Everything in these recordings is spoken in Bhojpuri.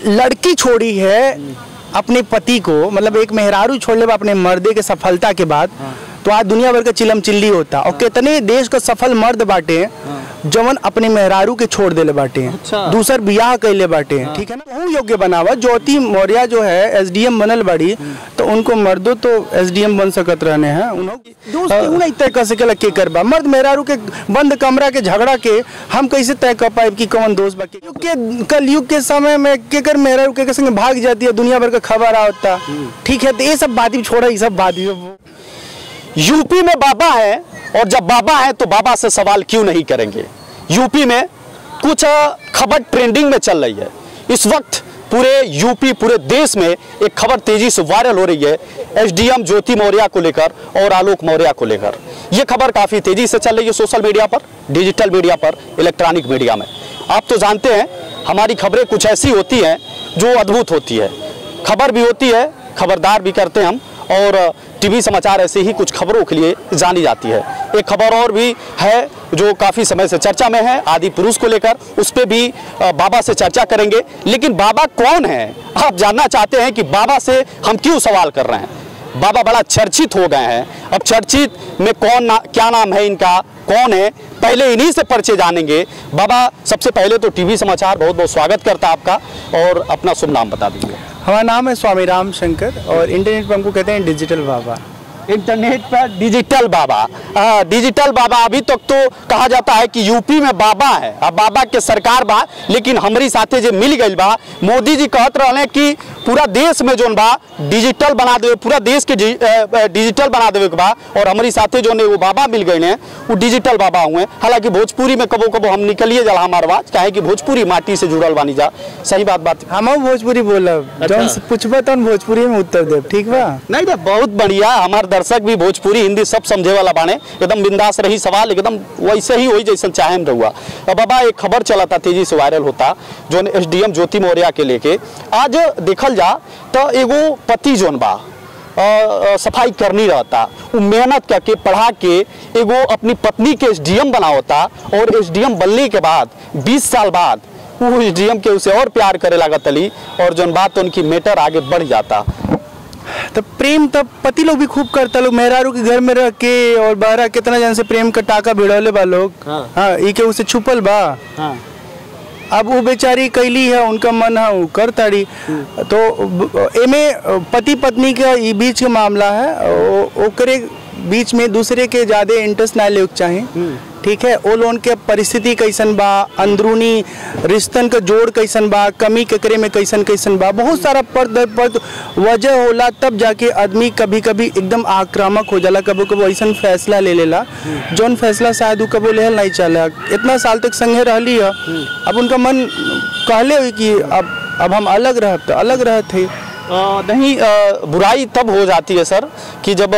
लड़की छोड़ी है अपने पति को, मतलब एक मेहरारू छोड़ ले अपने मर्दे के सफलता के बाद, तो आज दुनिया भर का चिलम चिल्ली होता। और कितने देश का सफल मर्द बाटे जवन अपने मेहरारू के छोड़ देले बाटे, दूसर बियाह कैले बाटे, ठीक है ना। योग्य बनावा ज्योति मौर्य जो है एसडीएम बनल बाड़ी, तो उनको मर्दों तो एसडीएम बन सकत रहने हैं, उन्होंने तय कर सकेला के करबा। मर्द मेहरारू के बंद कमरा के झगड़ा के हम कैसे तय कर पाए कि कौन दोस्त बाकी। कल युग के समय में केकर मेहरारू के संग भाग जाती है, दुनिया भर का खबर आता, ठीक है। तो ये सब बात भी छोड़ा, ये सब बात यूपी में बाबा है, और जब बाबा है तो बाबा से सवाल क्यों नहीं करेंगे। यूपी में कुछ खबर ट्रेंडिंग में चल रही है इस वक्त। पूरे यूपी, पूरे देश में एक खबर तेजी से वायरल हो रही है एसडीएम ज्योति मौर्य को लेकर और आलोक मौर्य को लेकर। यह खबर काफी तेजी से चल रही है सोशल मीडिया पर, डिजिटल मीडिया पर, इलेक्ट्रॉनिक मीडिया में। आप तो जानते हैं हमारी खबरें कुछ ऐसी होती हैं जो अद्भुत होती है, खबर भी होती है, खबरदार भी करते हैं हम, और टीवी समाचार ऐसे ही कुछ खबरों के लिए जानी जाती है। एक खबर और भी है जो काफ़ी समय से चर्चा में है, आदि पुरुष को लेकर, उस पर भी बाबा से चर्चा करेंगे। लेकिन बाबा कौन है, आप जानना चाहते हैं कि बाबा से हम क्यों सवाल कर रहे हैं। बाबा बड़ा चर्चित हो गए हैं, अब चर्चित में क्या नाम है इनका, कौन है, पहले इन्हीं से परिचय जानेंगे। बाबा सबसे पहले तो टीवी समाचार बहुत बहुत स्वागत करता है आपका, और अपना शुभ नाम बता दीजिए। हमारा नाम है स्वामी राम शंकर, और इंटरनेट पर हमको कहते हैं डिजिटल बाबा। इंटरनेट पर डिजिटल बाबा। डिजिटल बाबा अभी तक तो कहा जाता है कि यूपी में बाबा है, अब बाबा के सरकार बा, लेकिन हमारी साथे जो मिल गई बा, मोदी जी कहत रहे कि पूरा देश में जो बा डिजिटल बना देवे, पूरा देश के डिजिटल बना देवे के बा, और हमारी साथे जो ने वो बाबा मिल गए हैं वो डिजिटल बाबा हुए। हालांकि भोजपुरी में कबो कबो हम निकलिए जला हमारे बात, चाहे कि भोजपुरी माटी से जुड़ल बानी जा, सही बात हम भोजपुरी बोलब, पूछबा तो भोजपुरी में उत्तर देव, ठीक बा। नहीं, बहुत बढ़िया, हमारे दर्शक भी भोजपुरी हिंदी सब समझे वाला बाने, एकदम बिंदास रही सवाल, एकदम वैसे ही वही जैसे चाहे में रहुआ। अब बाबा एक खबर चला था तेजी से वायरल होता जो एसडीएम ज्योति मौर्य के लेके। आज देखल जा तो एगो पति जोन बा सफाई करनी रहता, वो मेहनत करके पढ़ा के एगो अपनी पत्नी के एसडीएम बना होता, और एसडीएम बनने के बाद 20 साल बाद वो एसडीएम के उसे और प्यार करे लागत अली, और जोन बात तो उनकी मैटर आगे बढ़ जाता। तो प्रेम तब पति लोग भी खूब करता, लोग मेहरारू के घर में रह के और बाहर कितना जन से प्रेम का टाका भिड़ौले बा लोग। हाँ, ये के उसे छुपल बा। अब वो बेचारी कैली है, उनका मन है वो कर ताड़ी। तो एमे पति पत्नी का ये बीच का मामला है, ओकरे बीच में दूसरे के ज्यादा इंटरेस्ट ना ले चाहिए, ठीक है। वो लोन के परिस्थिति कैसन बा, अंदरूनी रिश्तन का जोड़ कैसन बा, कमी ककरे में कैसन कैसन बा, बहुत सारा पर्द वजह होला, तब जाके आदमी कभी कभी एकदम आक्रामक हो जाला, कबो कबो ऐसा फैसला ले लेला जौन फैसला शायद वो कबो लेहल नहीं चला। इतना साल तक संगे रहली है, अब उनका मन कहले हुई कि अब हम अलग रह, तो अलग रहते नहीं। बुराई तब हो जाती है सर कि जब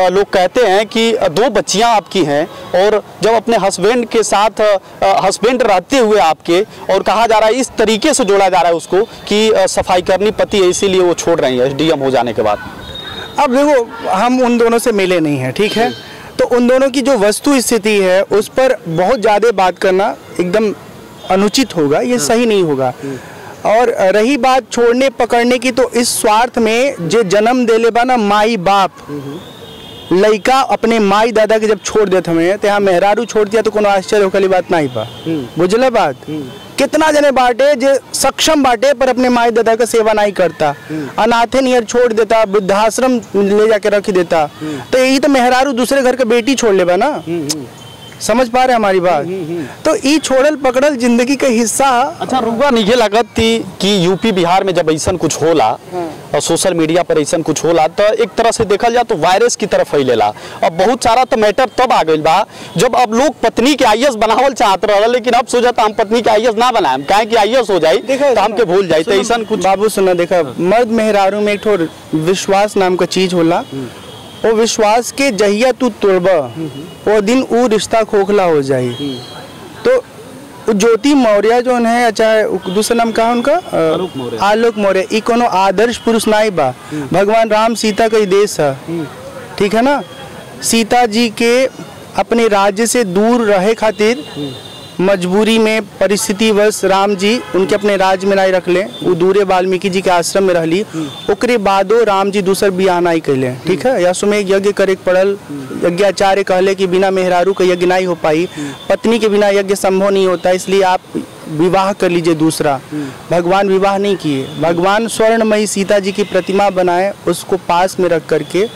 लोग कहते हैं कि 2 बच्चियां आपकी हैं, और जब अपने हस्बैंड के साथ हस्बैंड रहते हुए आपके, और कहा जा रहा है इस तरीके से जोड़ा जा रहा है उसको कि सफाई करनी पति है, इसीलिए वो छोड़ रही है एसडीएम हो जाने के बाद। अब देखो हम उन दोनों से मिले नहीं हैं, ठीक है, तो उन दोनों की जो वस्तु स्थिति है उस पर बहुत ज़्यादा बात करना एकदम अनुचित होगा, ये सही नहीं होगा। और रही बात छोड़ने पकड़ने की, तो इस स्वार्थ में जो जन्म देले बा ना माई बाप, लड़का अपने माई दादा के जब छोड़ देते हमें, तो यहाँ मेहरारू छोड़ दिया तो कोनो आश्चर्य होने वाली बात नहीं बा। बुझले बात, कितना जने बाटे जो सक्षम बाटे पर अपने माई दादा का सेवा नहीं करता, अनाथे नियर छोड़ देता, वृद्धाश्रम ले जाके रख देता, तो यही तो मेहरारू दूसरे घर का बेटी छोड़ ले बा ना। समझ पा रहे हमारी बात। तो ये छोड़ल पकड़ल जिंदगी का हिस्सा। अच्छा, रुआ नहीं लागत कि यूपी बिहार में जब ऐसा कुछ होला और सोशल मीडिया पर ऐसा कुछ होला, तो एक तरह से देखा जाए तो वायरस की तरफ फैलेला। अब बहुत सारा तो मैटर तब आ गई बा जब अब लोग पत्नी के आईएएस बनावल चाहते रहा, लेकिन अब सोचता हम पत्नी के आईएएस ना बनाए, कहे कि आईएएस हो जाए तो हमके भूल जाए, तो ऐसा कुछ। बाबू सुना, देखा मर्द मेहरारू में एक ठो विश्वास नाम का चीज होला, वो विश्वास के जहिया तू तोड़बा वो दिन वो रिश्ता खोखला हो जाए। तो ज्योति मौर्य जो है, चाहे दूसरा नाम कहा उनका आलोक मौर्य, ये कोनो आदर्श पुरुष नहीं बा। भगवान राम सीता का ही देश है, ठीक है ना। सीता जी के अपने राज्य से दूर रहे खातिर मजबूरी में परिस्थितिवश राम जी उनके अपने राज्य में नहीं रखले, वो दूरे वाल्मीकि जी के आश्रम में रहली। ओकरे बादो राम जी दूसर बियाह नहीं कैले, ठीक है। अश्वमेध यज्ञ करे पड़ल, यज्ञाचार्य कहले कि बिना मेहरारू का यज्ञ नहीं हो पाई, पत्नी के बिना यज्ञ संभव नहीं होता, इसलिए आप विवाह कर लीजिए दूसरा। भगवान विवाह नहीं किए, भगवान स्वर्णमयी सीता जी की प्रतिमा बनाए, उसको पास में रख करके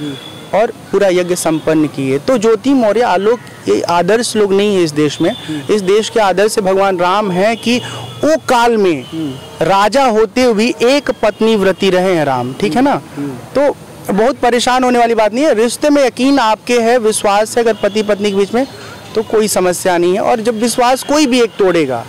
और पूरा यज्ञ संपन्न किए। तो ज्योति मौर्य आलोक ये आदर्श लोग नहीं है इस देश में। इस देश के आदर्श भगवान राम हैं कि वो काल में राजा होते हुए एक पत्नी व्रती रहे हैं राम, ठीक है ना। तो बहुत परेशान होने वाली बात नहीं है। रिश्ते में यकीन आपके है, विश्वास है अगर पति पत्नी के बीच में, तो कोई समस्या नहीं है। और जब विश्वास कोई भी एक तोड़ेगा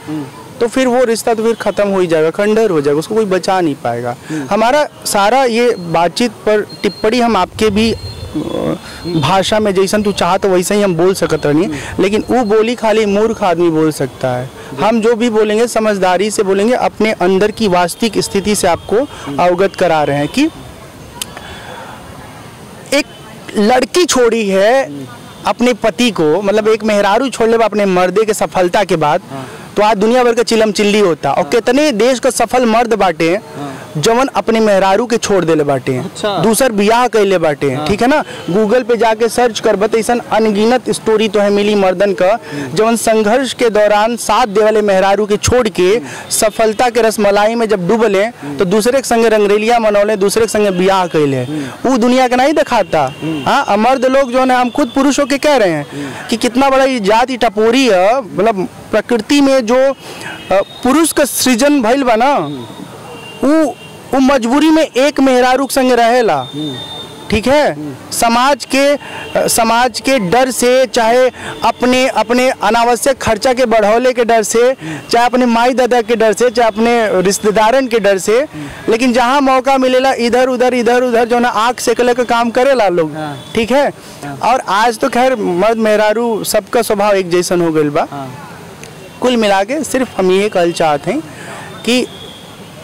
तो फिर वो रिश्ता तो फिर खत्म हो ही जाएगा, खंडहर हो जाएगा, उसको कोई बचा नहीं पाएगा। हमारा सारा ये बातचीत पर टिप्पणी हम आपके भी भाषा में जैसन तू चाह तो वैसे ही हम बोल सकते नहीं, लेकिन वो बोली खाली मूर्ख आदमी बोल सकता है। हम जो भी बोलेंगे समझदारी से बोलेंगे, अपने अंदर की वास्तविक स्थिति से आपको अवगत करा रहे हैं कि एक लड़की छोड़ी है अपने पति को, मतलब एक मेहरारू छोड़ ले अपने मर्दे के सफलता के बाद, तो आज दुनिया भर का चिलम चिल्ली होता। और कितने देश का सफल मर्द बाटे जवन अपने मेहरारू के छोड़ देले बाटे, दूसर बियाह कैले बाटे, ठीक है ना। गूगल पे जाके सर्च कर बता, ऐसा अनगिनत स्टोरी तो है मिली मर्दन का जवन संघर्ष के दौरान साथ देवले मेहरारू के छोड़ के सफलता के रसमलाई में जब डूबले तो दूसरे के संगे रंगरेलिया मनौले, दूसरे के संगे बियाह कैले। वो दुनिया का नहीं दिखाता। हाँ, मर्द लोग जो है, हम खुद पुरुषों के कह रहे हैं कि कितना बड़ा ये जाति टपोरी है। मतलब प्रकृति में जो पुरुष का सृजन भइल बा ना, वो मजबूरी में एक मेहरारू संग रहेला, ठीक है। समाज के डर से, चाहे अपने अपने अनावश्यक खर्चा के बढ़ौले के डर से, चाहे अपने माई दादा के डर से, चाहे अपने रिश्तेदारन के डर से, लेकिन जहाँ मौका मिलेला इधर उधर जो ना आँख सेकले का काम करेला लोग, ठीक है। और आज तो खैर मर्द मेहरारू सबका स्वभाव एक जैसन हो गइल बा। कुल मिला के सिर्फ हम ये कहना चाहते हैं कि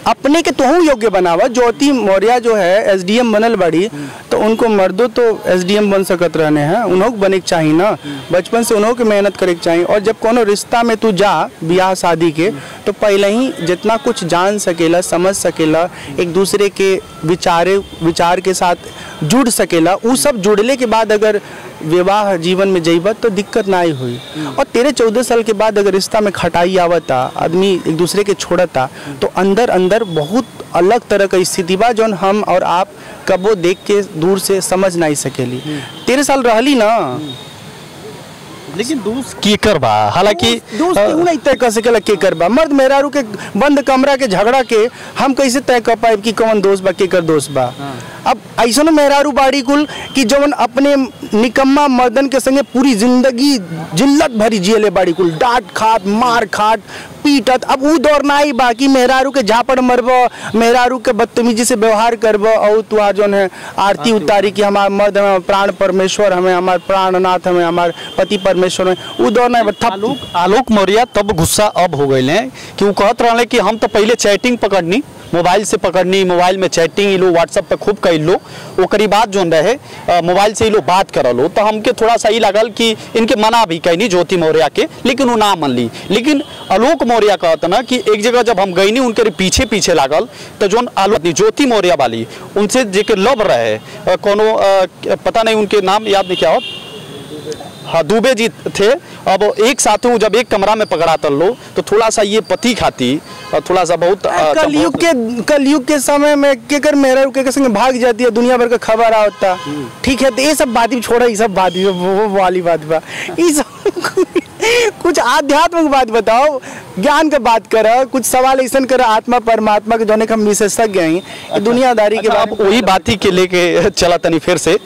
अपने के तोहू योग्य बनावा। ज्योति मौर्य जो है एसडीएम बनल बड़ी, तो उनको मर्दों तो एसडीएम बन सकत रहने हैं, उन्हों बने के चाहिए ना, बचपन से उन्हों के मेहनत करे के चाहिए। और जब कोनो रिश्ता में तू जा ब्याह शादी के, तो पहले ही जितना कुछ जान सकेला, समझ सकेला, एक दूसरे के विचार के साथ जुड़ सकेला, वो सब जुड़ले के बाद अगर विवाह जीवन में जइबत तो दिक्कत ना ही हुई। और 13-14 साल के बाद अगर रिश्ता में खटाई आवता, आदमी एक दूसरे के छोड़ता, तो अंदर अंदर बहुत अलग तरह का स्थिति बा जो हम और आप कबो देख के दूर से समझ नहीं सकेली। 13 साल रहली ना, लेकिन दोस्त केकर बा, हालांकि दोस्त क्यों नहीं तय कर सकेला केकर बा। मर्द मेहरारू के बंद कमरा के झगड़ा के हम कैसे तय कर पाए कि कौन दोस्त बा केकर दोस्त बा। अब ऐसा मेहरारू बाड़ी कुल कि जवन अपने निकम्मा मर्दन के संगे पूरी जिंदगी जिल्लत भरी जियले बाड़ी कुल, डांट खात, मार खाट, पीटत। अब वो दौर ना ही बाकी मेहरारू के झापड़ मरब, मेहरारू के बदतमीजी से व्यवहार करब, और तुहार जो है आरती उतारी कि हमारा मर्द हमें प्राण परमेश्वर, हमें हमारे प्राणनाथ, हमें हमारे पति परमेश्वर में, वो दौर नहीं। आलोक मौर्य तब गुस्सा अब हो गए कि वो कहत रहे कि हम तो पहले चैटिंग पकड़नी, मोबाइल से पकड़नी, मोबाइल में चैटिंग लो, व्हाट्सएप पे खूब कर लो, ओकरी बात जो रहे मोबाइल से ही लो बात कर लो। तो हमके थोड़ा सा ही लगल कि इनके मना भी कहनी ज्योति मौर्य के, लेकिन वो ना मन ली। लेकिन आलोक मौर्य कहता ना कि एक जगह जब हम गई नहीं उनके पीछे लागल, तो जो आलोक ज्योति मौर्य वाली उनसे जेके लब रहे, कोनो पता नहीं उनके नाम याद नहीं क्या हो, हाँ दुबे जी थे। अब एक साथ जब एक कमरा में पकड़ाता लो तो थोड़ा सा ये पति खाती और थोड़ा सा बहुत कलयुग के समय में केकर मेहरा के संग भाग जाती है, दुनिया भर का खबर आता, ठीक है। तो ये सब बात भी छोड़ा, ये सब बात वो वाली बात बा, कुछ आध्यात्मिक बात बताओ, ज्ञान का बात करा, कुछ सवाल ऐसा करा आत्मा परमात्मा के जोने हम विशेषज्ञ हैं दुनियादारी के बाद। वही बात ही के लेके चला तनी फिर से।